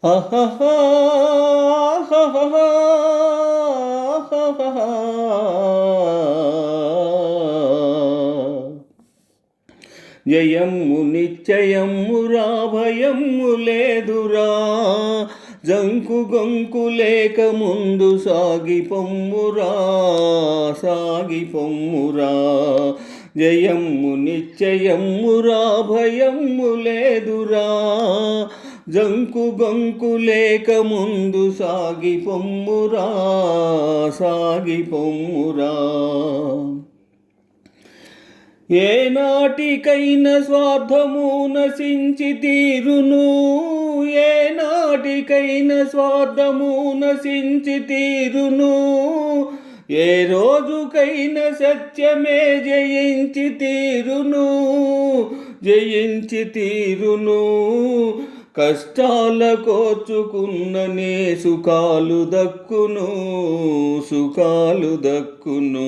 అహహా జయము నిశ్చయమురా భయము లేదురా జంకు గొంకు లేక ముందు సాగిపొమ్మురా సాగిపొమ్మురా జయము నిశ్చయమురా భయము లేదురా జంకు గొంకు లేక ముందు సాగిపొమ్మురా సాగిపొమ్మురా ఏనాటికైనా స్వార్థము నశించి తీరును ఏనాటికైనా స్వార్థము నశించి తీరును ఏ రోజుకైనా సత్యమే జయించి తీరును జయించి తీరును కష్టాల కోర్చుకున్ననే సుఖాలు దక్కును సుఖాలు దక్కును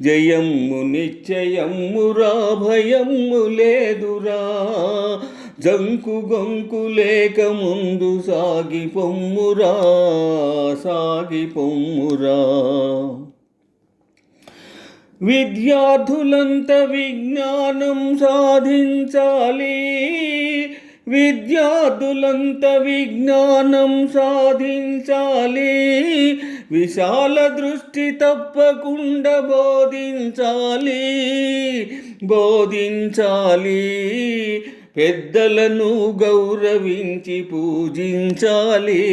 జయము నిశ్చయమురా భయము లేదురా జంకు గొంకు లేక ముందు సాగిపొమ్మురా సాగిపొమ్మురా విద్యార్థులంత విజ్ఞానం సాధించాలి విద్యార్థులంత విజ్ఞానం సాధించాలి విశాల దృష్టి తప్పకుండా బోధించాలి బోధించాలి పెద్దలను గౌరవించి పూజించాలి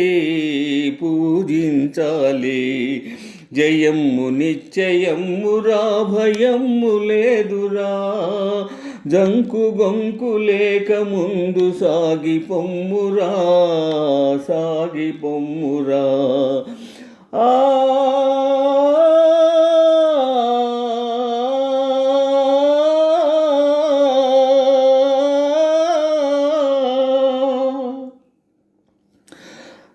పూజించాలి జయము నిశ్చయమురా భయము లేదురా జంకు గొంకు లేక ముందు సాగిపొమ్మురా సాగిపొమ్మురా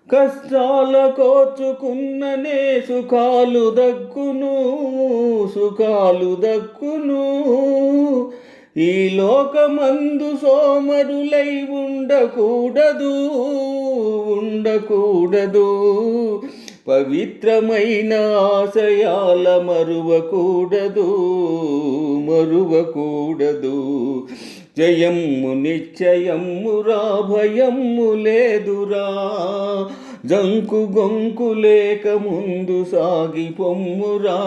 కష్టాల కోర్చుకున్ననే సుఖాలు దక్కును సుఖాలు దక్కును ఈ లోకమందు సోమరులై ఉండకూడదు ఉండకూడదు పవిత్రమైన ఆశయాల మరువకూడదు మరువకూడదు జయము నిశ్చయమురా భయము లేదురా జంకు గొంకు లేక ముందు సాగిపొమ్మురా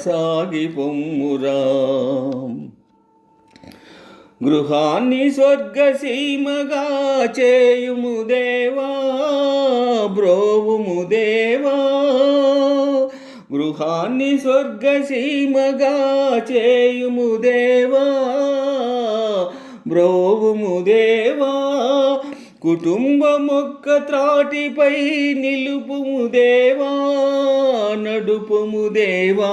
సాగిపొమ్మురా గృహాన్ని స్వర్గసీమగా చేయుము దేవా బ్రోవుము దేవా గృహాన్ని స్వర్గసీమగా చేయుము దేవా బ్రోవుము దేవా కుటుంబమొక్క త్రాటిపై నిలుపుము దేవా నడుపుము దేవా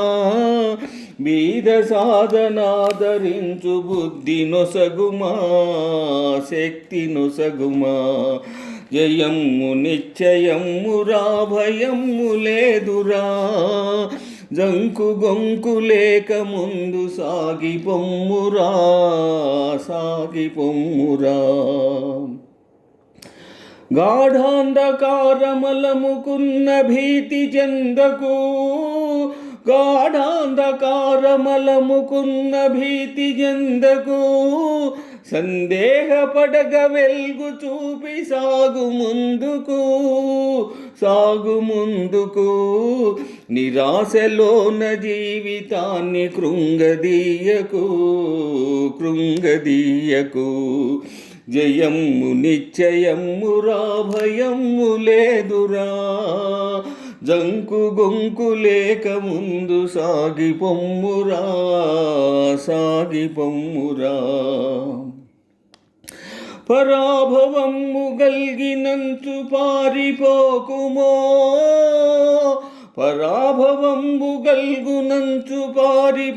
బీద సాధనాదరించు బుద్ధి నొసగుమా శక్తి నొసగుమా జయము నిశ్చయమురా భయము లేదురా జంకు గొంకు లేక ముందు సాగిపొమ్మురా సాగిపొమ్మురా గాఢాంధకారమలముకున్న భీతి చెందకు గాఢాంధకారమలముకున్న భీతి చెందకు సందేహపడగ వెల్గు చూపి సాగు ముందుకు సాగు ముందుకు నిరాశలోన జీవితాన్ని కృంగదీయకు కృంగదీయకు జయము నిశ్చయమురా భయము లేదురా జంకు గొంకు లేక ముందు సాగిపొమ్మురా సాగిపొమ్మురా పరాభవము గల్గినంచు పారిపోకుమో పరాభవము గల్గునంచు పారిపోకుమోయ్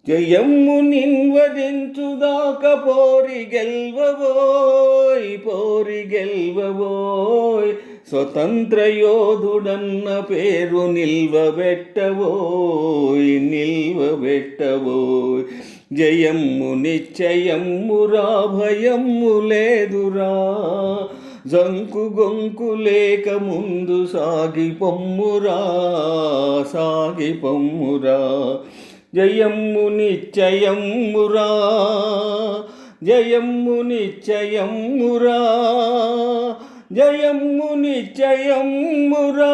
జయము నిన్వరించుదాక పోరి గెల్వబోయ్ పోరి గెల్వబోయ్ స్వతంత్ర యోధుడన్న పేరు నిల్వబెట్టబోయ్ నిల్వబెట్టబోయ్ జయమ్ము నిశ్చయమ్మురా భయమ్ము లేదురా జంకు గొంకు లేక ముందు సాగిపొమ్మురా సాగిపొమ్మురా జయమ్ము నిశ్చయమ్మురా జయమ్ము నిశ్చయమ్మురా జయమ్ము నిశ్చయమ్మురా